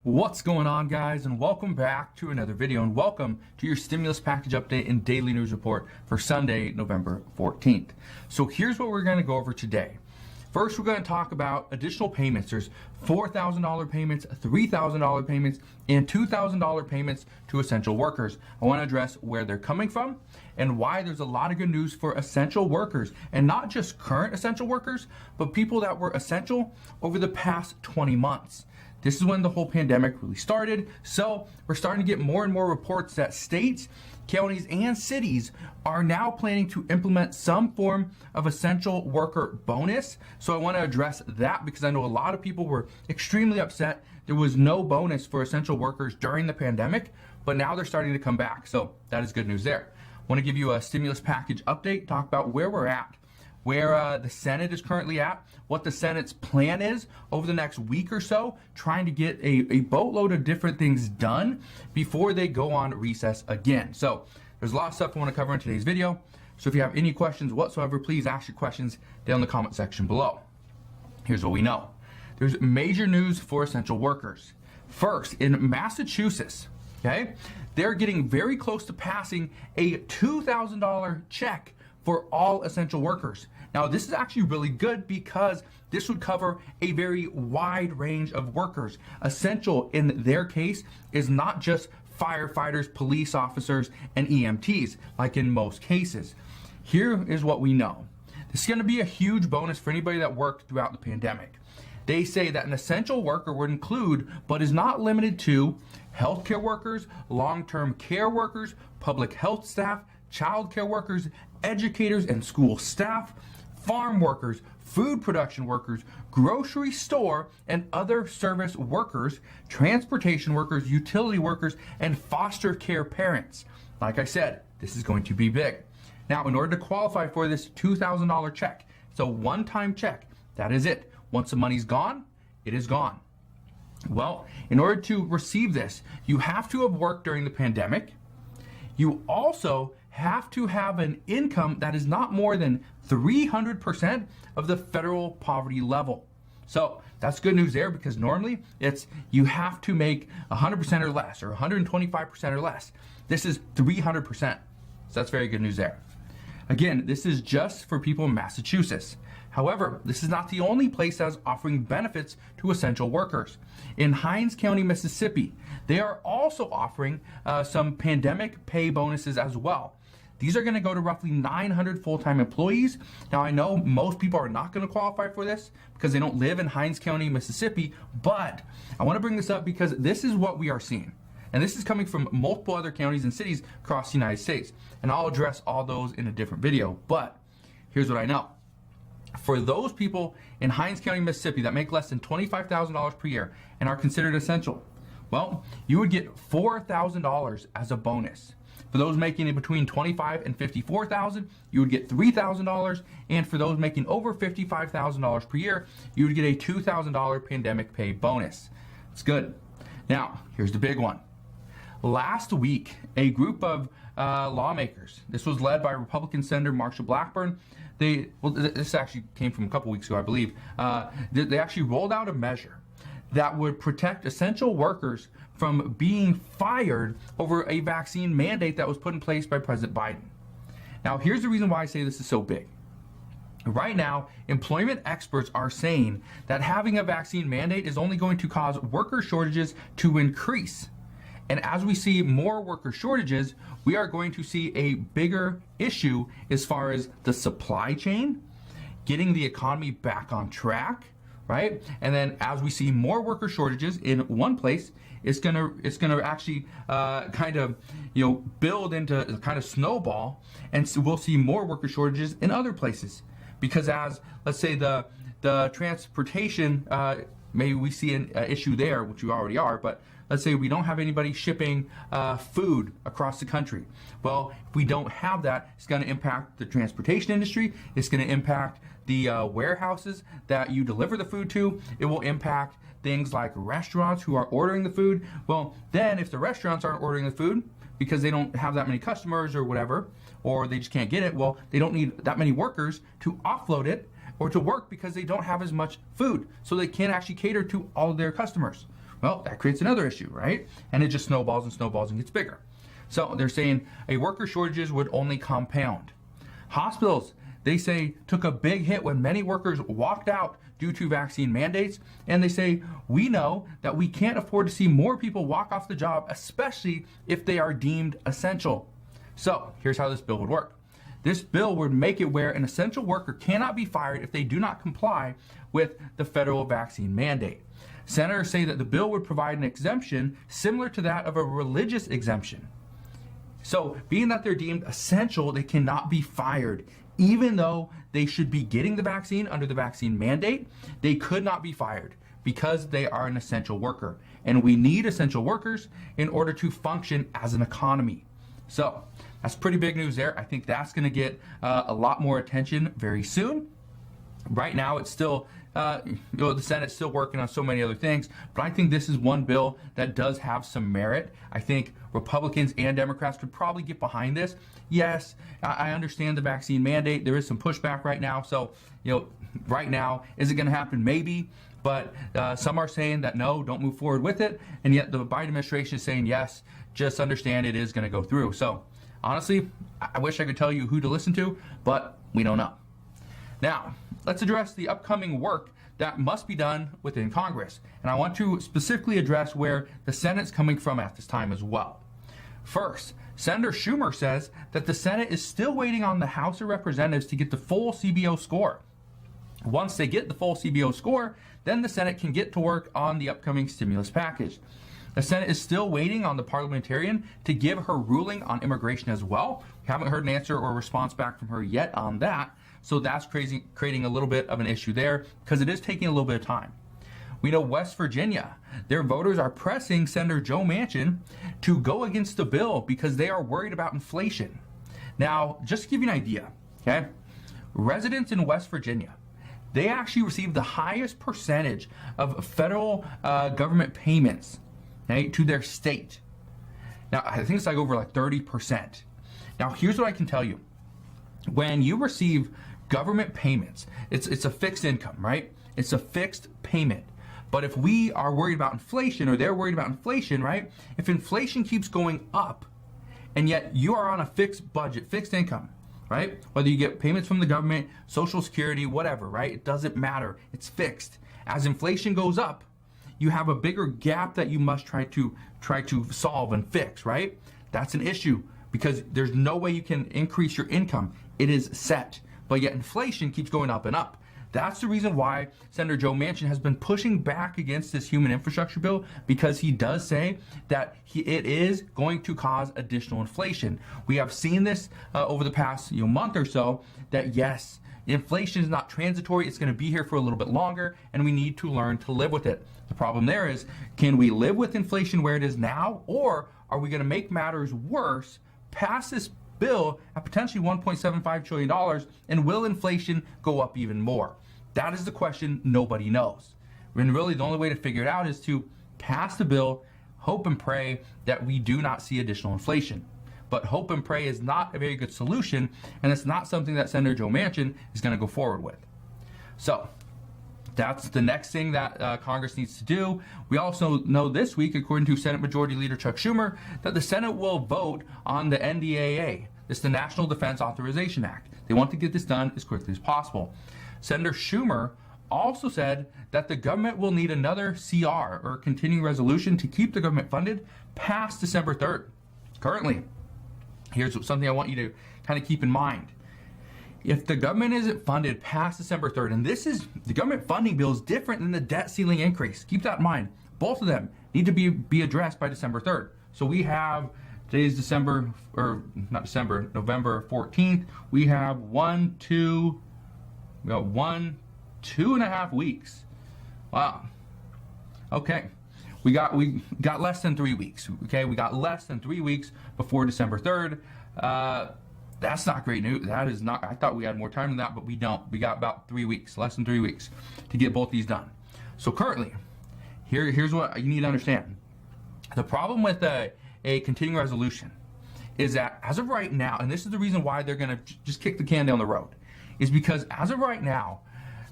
What's going on, guys, and welcome back to another video, and welcome to your stimulus package update and daily news report for Sunday, November 14th. So here's what we're going to go over today. First, we're going to talk about additional payments. There's $4,000 payments, $3,000 payments, and $2,000 payments to essential workers. I want to address where they're coming from and why there's a lot of good news for essential workers, and not just current essential workers, but people that were essential over the past 20 months. This is when the whole pandemic really started, so we're starting to get more and more reports that states, counties, and cities are now planning to implement some form of essential worker bonus. So I want to address that because I know a lot of people were extremely upset there was no bonus for essential workers during the pandemic, but now they're starting to come back. So that is good news there. I want to give you a stimulus package update, talk about where we're at, where the Senate is currently at, what the Senate's plan is over the next week or so, trying to get a boatload of different things done before they go on recess again. So there's a lot of stuff I want to cover in today's video. So if you have any questions whatsoever, please ask your questions down in the comment section below. Here's what we know. There's major news for essential workers. First, in Massachusetts, okay, they're getting very close to passing a $2,000 check for all essential workers. Now, this is actually really good because this would cover a very wide range of workers. Essential in their case is not just firefighters, police officers, and EMTs, like in most cases. Here is what we know. This is going to be a huge bonus for anybody that worked throughout the pandemic. They say that an essential worker would include, but is not limited to, healthcare workers, long-term care workers, public health staff, child care workers, educators and school staff, farm workers, food production workers, grocery store and other service workers, transportation workers, utility workers, and foster care parents. Like I said, this is going to be big. Now, in order to qualify for this $2,000 check, it's a one-time check. That is it. Once the money's gone, it is gone. Well, in order to receive this, you have to have worked during the pandemic. You also have to have an income that is not more than 300% of the federal poverty level. So that's good news there, because normally it's you have to make 100% or less, or 125% or less. This is 300%. So that's very good news there. Again, this is just for people in Massachusetts. However, this is not the only place that is offering benefits to essential workers. In Hinds County, Mississippi, they are also offering some pandemic pay bonuses as well. These are going to go to roughly 900 full-time employees. Now, I know most people are not going to qualify for this because they don't live in Hinds County, Mississippi, but I want to bring this up because this is what we are seeing. And this is coming from multiple other counties and cities across the United States. And I'll address all those in a different video, but here's what I know. For those people in Hinds County, Mississippi that make less than $25,000 per year and are considered essential, well, you would get $4,000 as a bonus. For those making it between $25,000 and $54,000, you would get $3,000, and for those making over $55,000 per year, you would get a $2,000 pandemic pay bonus. It's good. Now, here's the big one. Last week, a group of lawmakers, this was led by Republican Senator Marsha Blackburn. This actually came from a couple weeks ago, I believe. They actually rolled out a measure that would protect essential workers from being fired over a vaccine mandate that was put in place by President Biden. Now, here's the reason why I say this is so big. Right now, employment experts are saying that having a vaccine mandate is only going to cause worker shortages to increase. And as we see more worker shortages, we are going to see a bigger issue as far as the supply chain, getting the economy back on track, right? And then as we see more worker shortages in one place, it's gonna actually kind of build into kind of snowball, and so we'll see more worker shortages in other places. Because as, let's say, the transportation, maybe we see an issue there, which we already are, but let's say we don't have anybody shipping food across the country. Well, if we don't have that, it's going to impact the transportation industry. It's going to impact the warehouses that you deliver the food to. It will impact things like restaurants who are ordering the food. Well, then if the restaurants aren't ordering the food because they don't have that many customers or whatever, or they just can't get it, well, they don't need that many workers to offload it or to work because they don't have as much food. So they can't actually cater to all of their customers. Well, that creates another issue, right? And it just snowballs and snowballs and gets bigger. So they're saying a worker shortages would only compound. Hospitals, they say, took a big hit when many workers walked out due to vaccine mandates. And they say, we know that we can't afford to see more people walk off the job, especially if they are deemed essential. So here's how this bill would work. This bill would make it where an essential worker cannot be fired if they do not comply with the federal vaccine mandate. Senators say that the bill would provide an exemption similar to that of a religious exemption. So being that they're deemed essential, they cannot be fired. Even though they should be getting the vaccine under the vaccine mandate, they could not be fired because they are an essential worker. And we need essential workers in order to function as an economy. So that's pretty big news there. I think that's going to get a lot more attention very soon. Right now, it's still, the Senate's still working on so many other things, but I think this is one bill that does have some merit. I think Republicans and Democrats could probably get behind this. Yes, I understand the vaccine mandate. There is some pushback right now. So, right now, is it going to happen? Maybe. But some are saying that no, don't move forward with it. And yet the Biden administration is saying yes, just understand it is going to go through. So honestly, I wish I could tell you who to listen to, but we don't know. Now, let's address the upcoming work that must be done within Congress. And I want to specifically address where the Senate's coming from at this time as well. First, Senator Schumer says that the Senate is still waiting on the House of Representatives to get the full CBO score. Once they get the full CBO score, then the Senate can get to work on the upcoming stimulus package. The Senate is still waiting on the parliamentarian to give her ruling on immigration as well. We haven't heard an answer or response back from her yet on that. So that's creating a little bit of an issue there because it is taking a little bit of time. We know West Virginia, their voters are pressing Senator Joe Manchin to go against the bill because they are worried about inflation. Now, just to give you an idea, okay, residents in West Virginia, they actually receive the highest percentage of federal government payments, okay, to their state. Now, I think it's like over like 30%. Now, here's what I can tell you. When you receive government payments, it's a fixed income, right? It's a fixed payment. But if we are worried about inflation, or they're worried about inflation, right? If inflation keeps going up, and yet you are on a fixed budget, fixed income, right? Whether you get payments from the government, Social Security, whatever, right? It doesn't matter. It's fixed. As inflation goes up, you have a bigger gap that you must try to solve and fix, right? That's an issue because there's no way you can increase your income. It is set, but yet inflation keeps going up and up. That's the reason why Senator Joe Manchin has been pushing back against this human infrastructure bill, because he does say that it is going to cause additional inflation. We have seen this over the past month or so, that yes, inflation is not transitory. It's going to be here for a little bit longer, and we need to learn to live with it. The problem there is, can we live with inflation where it is now, or are we going to make matters worse, pass this bill at potentially $1.75 trillion, and will inflation go up even more? That is the question nobody knows. And really the only way to figure it out is to pass the bill, hope and pray that we do not see additional inflation. But hope and pray is not a very good solution, and it's not something that Senator Joe Manchin is going to go forward with. So that's the next thing that Congress needs to do. We also know this week, according to Senate Majority Leader Chuck Schumer, that the Senate will vote on the NDAA. This is the National Defense Authorization Act. They want to get this done as quickly as possible. Senator Schumer also said that the government will need another CR, or continuing resolution, to keep the government funded past December 3rd. Currently, here's something I want you to kind of keep in mind. If the government isn't funded past December 3rd, and the government funding bill is different than the debt ceiling increase. Keep that in mind. Both of them need to be addressed by December 3rd. So we have, today's November 14th. We have 2.5 weeks. Wow. Okay. We got less than 3 weeks. Okay, we got less than 3 weeks before December 3rd. That's not great news. That is not. I thought we had more time than that, but we don't. We got about 3 weeks, less than 3 weeks, to get both these done. So currently, here's what you need to understand. The problem with a continuing resolution is that as of right now, and this is the reason why they're going to just kick the can down the road, is because as of right now,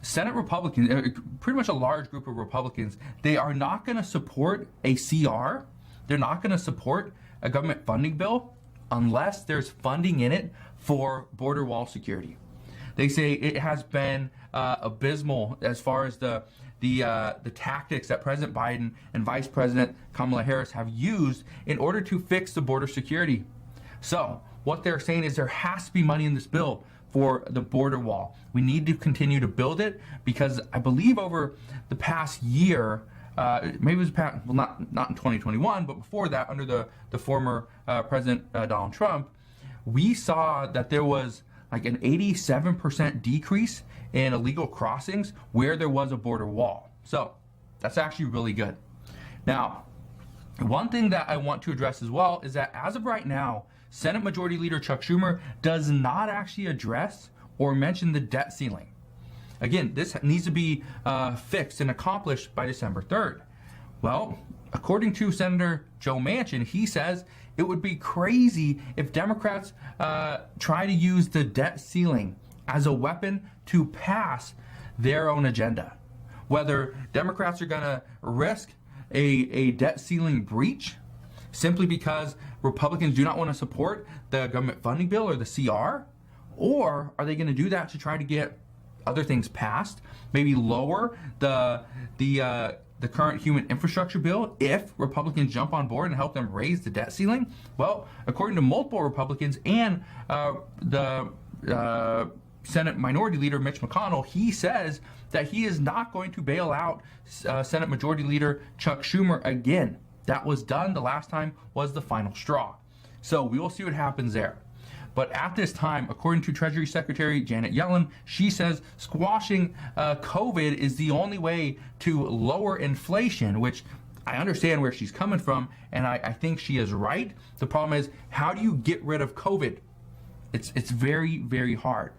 Senate Republicans, pretty much a large group of Republicans, they are not going to support a CR. They're not going to support a government funding bill unless there's funding in it for border wall security. They say it has been abysmal as far as the tactics that President Biden and Vice President Kamala Harris have used in order to fix the border security. So what they're saying is there has to be money in this bill for the border wall. We need to continue to build it because I believe over the past year, maybe it was past, well, not in 2021, but before that, under the former President Donald Trump, we saw that there was like an 87% decrease in illegal crossings where there was a border wall. So that's actually really good. Now, one thing that I want to address as well is that as of right now, Senate Majority Leader Chuck Schumer does not actually address or mention the debt ceiling. Again, this needs to be fixed and accomplished by December 3rd. Well, according to Senator Joe Manchin, he says it would be crazy if Democrats try to use the debt ceiling as a weapon to pass their own agenda. Whether Democrats are going to risk a debt ceiling breach simply because Republicans do not want to support the government funding bill or the CR, or are they going to do that to try to get other things passed, maybe lower the current human infrastructure bill if Republicans jump on board and help them raise the debt ceiling? Well, according to multiple Republicans and the Senate Minority Leader Mitch McConnell, he says that he is not going to bail out Senate Majority Leader Chuck Schumer again. That was done. The last time was the final straw. So we will see what happens there. But at this time, according to Treasury Secretary Janet Yellen, she says squashing COVID is the only way to lower inflation, which I understand where she's coming from, and I think she is right. The problem is, how do you get rid of COVID? It's very, very hard.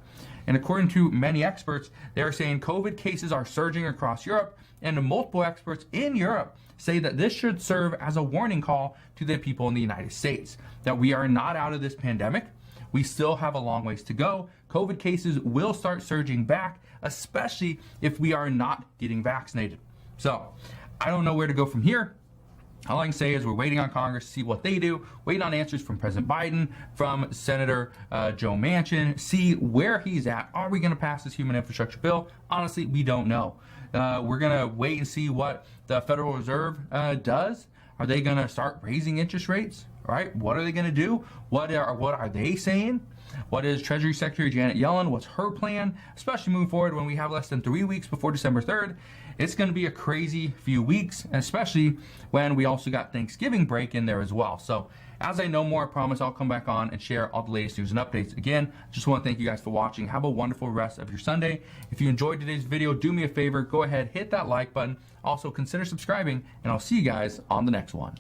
And according to many experts, they're saying COVID cases are surging across Europe, and multiple experts in Europe say that this should serve as a warning call to the people in the United States, that we are not out of this pandemic. We still have a long ways to go. COVID cases will start surging back, especially if we are not getting vaccinated. So I don't know where to go from here. All I can say is we're waiting on Congress to see what they do, waiting on answers from President Biden, from Senator Joe Manchin, see where he's at. Are we going to pass this human infrastructure bill? Honestly, we don't know. We're going to wait and see what the Federal Reserve does. Are they going to start raising interest rates? All right, what are they going to do? What are they saying? What is Treasury Secretary Janet Yellen? What's her plan? Especially moving forward when we have less than 3 weeks before December 3rd. It's going to be a crazy few weeks, especially when we also got Thanksgiving break in there as well. So as I know more, I promise I'll come back on and share all the latest news and updates. Again, just want to thank you guys for watching. Have a wonderful rest of your Sunday. If you enjoyed today's video, do me a favor, go ahead, hit that like button. Also consider subscribing, and I'll see you guys on the next one.